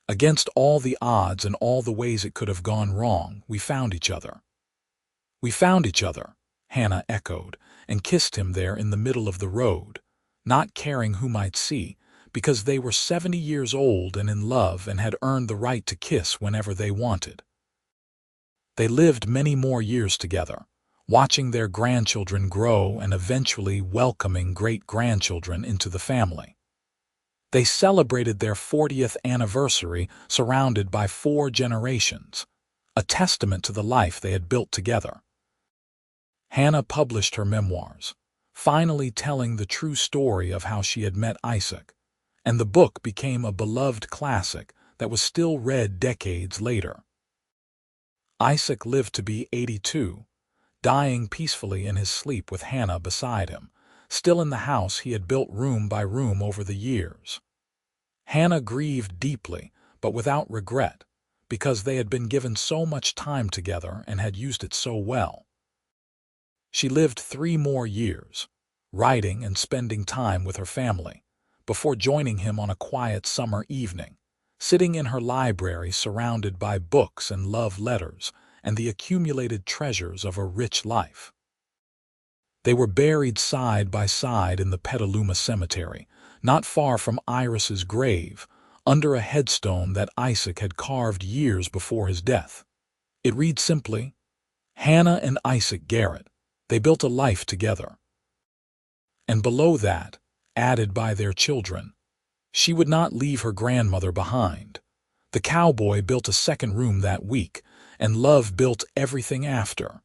Against all the odds and all the ways it could have gone wrong, we found each other." "We found each other," Hannah echoed, and kissed him there in the middle of the road, not caring who might see, because they were 70 years old and in love and had earned the right to kiss whenever they wanted. They lived many more years together, watching their grandchildren grow and eventually welcoming great-grandchildren into the family. They celebrated their 40th anniversary surrounded by 4 generations, a testament to the life they had built together. Hannah published her memoirs, finally telling the true story of how she had met Isaac, and the book became a beloved classic that was still read decades later. Isaac lived to be 82, dying peacefully in his sleep with Hannah beside him, still in the house he had built room by room over the years. Hannah grieved deeply, but without regret, because they had been given so much time together and had used it so well. She lived 3 more years, writing and spending time with her family, before joining him on a quiet summer evening, sitting in her library surrounded by books and love letters and the accumulated treasures of a rich life. They were buried side by side in the Petaluma Cemetery, not far from Iris's grave, under a headstone that Isaac had carved years before his death. It reads simply, "Hannah and Isaac Garrett, they built a life together." And below that, added by their children, "She would not leave her grandmother behind. The cowboy built a second room that week, and love built everything after."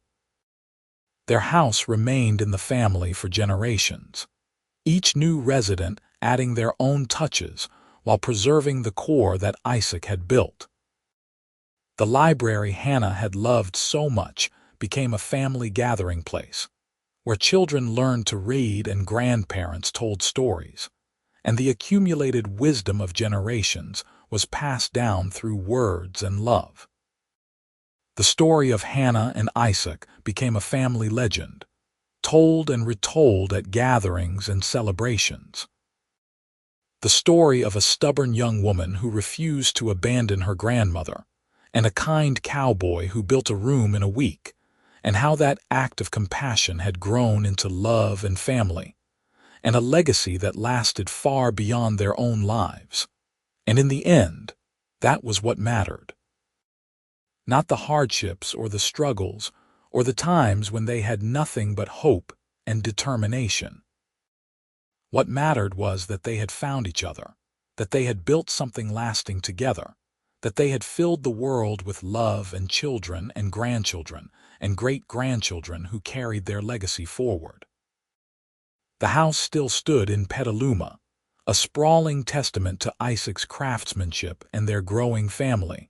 Their house remained in the family for generations, each new resident adding their own touches while preserving the core that Isaac had built. The library Hannah had loved so much became a family gathering place, where children learned to read and grandparents told stories, and the accumulated wisdom of generations was passed down through words and love. The story of Hannah and Isaac became a family legend, told and retold at gatherings and celebrations. The story of a stubborn young woman who refused to abandon her grandmother, and a kind cowboy who built a room in a week, and how that act of compassion had grown into love and family, and a legacy that lasted far beyond their own lives. And in the end, that was what mattered. Not the hardships or the struggles or the times when they had nothing but hope and determination. What mattered was that they had found each other, that they had built something lasting together, that they had filled the world with love and children and grandchildren and great-grandchildren who carried their legacy forward. The house still stood in Petaluma, a sprawling testament to Isaac's craftsmanship and their growing family.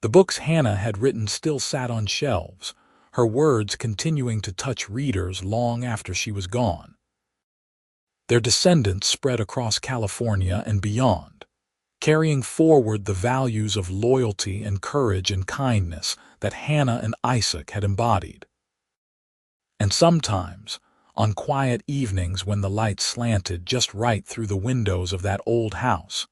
The books Hannah had written still sat on shelves, her words continuing to touch readers long after she was gone. Their descendants spread across California and beyond, carrying forward the values of loyalty and courage and kindness that Hannah and Isaac had embodied. And sometimes, on quiet evenings when the light slanted just right through the windows of that old house,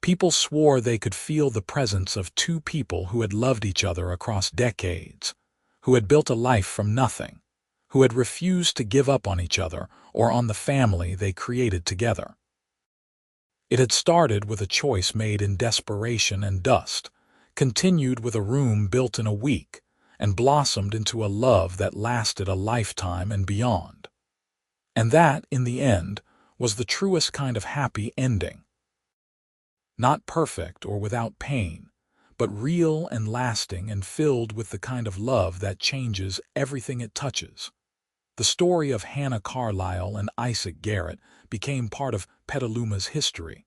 people swore they could feel the presence of 2 people who had loved each other across decades, who had built a life from nothing, who had refused to give up on each other or on the family they created together. It had started with a choice made in desperation and dust, continued with a room built in a week, and blossomed into a love that lasted a lifetime and beyond. And that, in the end, was the truest kind of happy ending. Not perfect or without pain, but real and lasting and filled with the kind of love that changes everything it touches. The story of Hannah Carlisle and Isaac Garrett became part of Petaluma's history,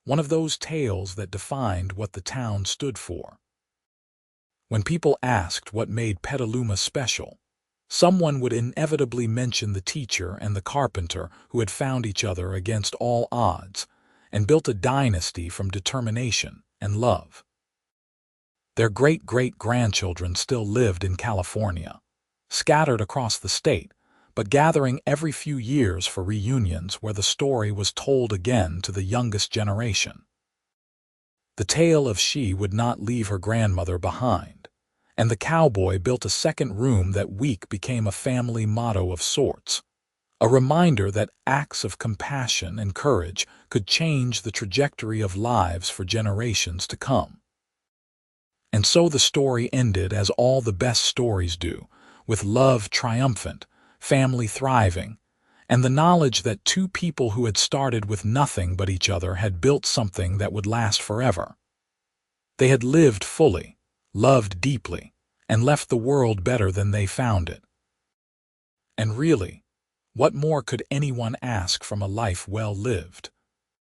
one of those tales that defined what the town stood for. When people asked what made Petaluma special, someone would inevitably mention the teacher and the carpenter who had found each other against all odds and built a dynasty from determination and love. Their great-great-grandchildren still lived in California, scattered across the state, but gathering every few years for reunions where the story was told again to the youngest generation. The tale of she would not leave her grandmother behind, and the cowboy built a second room that week became a family motto of sorts, a reminder that acts of compassion and courage could change the trajectory of lives for generations to come. And so the story ended as all the best stories do, with love triumphant, family thriving, and the knowledge that two people who had started with nothing but each other had built something that would last forever. They had lived fully, loved deeply, and left the world better than they found it. And really, what more could anyone ask from a life well lived?